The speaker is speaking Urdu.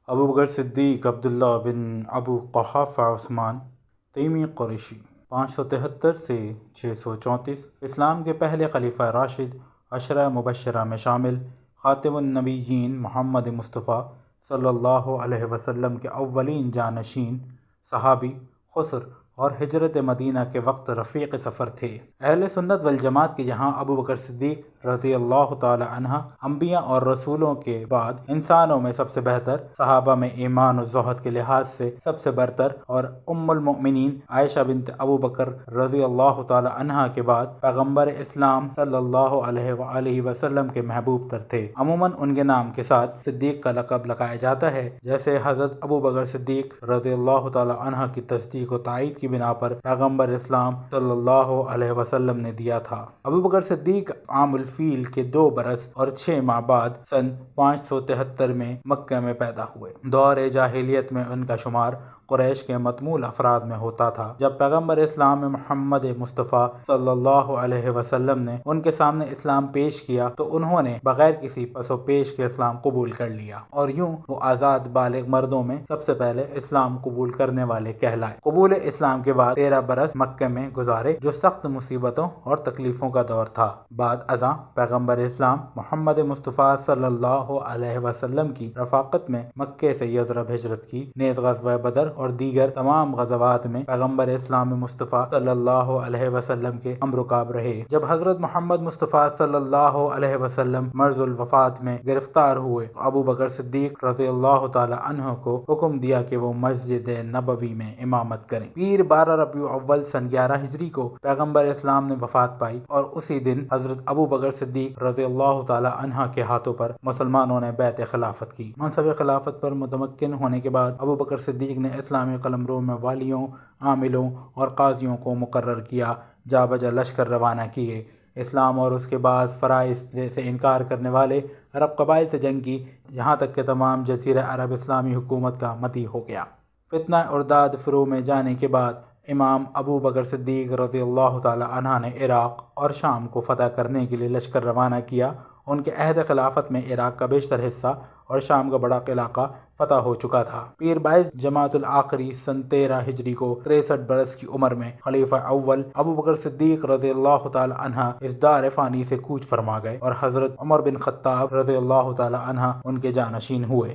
ابو بکر صدیق عبداللہ بن ابو قحافہ عثمان تیمی قریشی 573 سے 634 اسلام کے پہلے خلیفہ راشد، عشرہ مبشرہ میں شامل، خاتم النبیین محمد مصطفیٰ صلی اللہ علیہ وسلم کے اولین جانشین، صحابی، خسر اور ہجرت مدینہ کے وقت رفیق سفر تھے۔ اہل سنت والجماعت کے یہاں ابو بکر صدیق رضی اللہ تعالی عنہ انبیاء اور رسولوں کے بعد انسانوں میں سب سے بہتر، صحابہ میں ایمان و زہد کے لحاظ سے سب سے برتر، اور ام المؤمنین عائشہ بنت ابو بکر رضی اللہ تعالی عنہ کے بعد پیغمبر اسلام صلی اللہ علیہ وآلہ وسلم کے محبوب تر تھے۔ عموماً ان کے نام کے ساتھ صدیق کا لقب لگایا جاتا ہے، جیسے حضرت ابو بکر صدیق رضی اللہ تعالی عنہ کی تصدیق و تائید کی بنا پر پیغمبر اسلام صلی اللہ علیہ وسلم نے دیا تھا۔ ابو بکر صدیق عام الفیل کے 2 برس اور 6 ماہ بعد سن 573 میں مکہ میں پیدا ہوئے۔ دور جاہلیت میں ان کا شمار قریش کے متمول افراد میں ہوتا تھا۔ جب پیغمبر اسلام محمد مصطفیٰ صلی اللہ علیہ وسلم نے ان کے سامنے اسلام پیش کیا تو انہوں نے بغیر کسی پس و پیش کے اسلام قبول کر لیا، اور یوں وہ آزاد بالغ مردوں میں سب سے پہلے اسلام قبول کرنے والے کہلائے۔ قبول اسلام کے بعد 13 برس مکہ میں گزارے، جو سخت مصیبتوں اور تکلیفوں کا دور تھا۔ بعد ازاں پیغمبر اسلام محمد مصطفیٰ صلی اللہ علیہ وسلم کی رفاقت میں مکہ سے یثرب ہجرت کی، نیز غزوہ بدر اور دیگر تمام غزوات میں پیغمبر اسلام مصطفیٰ صلی اللہ علیہ وسلم کے ہمرکاب رہے۔ جب حضرت محمد مصطفیٰ صلی اللہ علیہ وسلم مرض الوفات میں گرفتار ہوئے تو ابو بکر صدیق رضی اللہ تعالی عنہ کو حکم دیا کہ وہ مسجد نبوی میں امامت کریں۔ پیر 12 ربیع اول سن 11 ہجری کو پیغمبر اسلام نے وفات پائی، اور اسی دن حضرت ابو بکر صدیق رضی اللہ تعالی عنہ کے ہاتھوں پر مسلمانوں نے بیعت خلافت کی۔ منصب خلافت پر متمکن ہونے کے بعد ابو بکر صدیق نے اسلامی قلمرو میں والیوں، عاملوں اور قاضیوں کو مقرر کیا، جا بجا لشکر روانہ کیے، اسلام اور اس کے بعض فرائض سے انکار کرنے والے عرب قبائل سے جنگ کی، یہاں تک کہ تمام جزیرہ عرب اسلامی حکومت کا مطیع ہو گیا۔ فتنہ ارداد فرو میں جانے کے بعد امام ابو بکر صدیق رضی اللہ تعالی عنہ نے عراق اور شام کو فتح کرنے کے لیے لشکر روانہ کیا۔ ان کے عہد خلافت میں عراق کا بیشتر حصہ اور شام کا بڑا علاقہ فتح ہو چکا تھا۔ پیر 22 جمادی الآخری سن 13 ہجری کو 63 برس کی عمر میں خلیفہ اول ابو بکر صدیق رضی اللہ تعالی عنہ اس دار فانی سے کوچ فرما گئے، اور حضرت عمر بن خطاب رضی اللہ تعالی عنہ ان کے جانشین ہوئے۔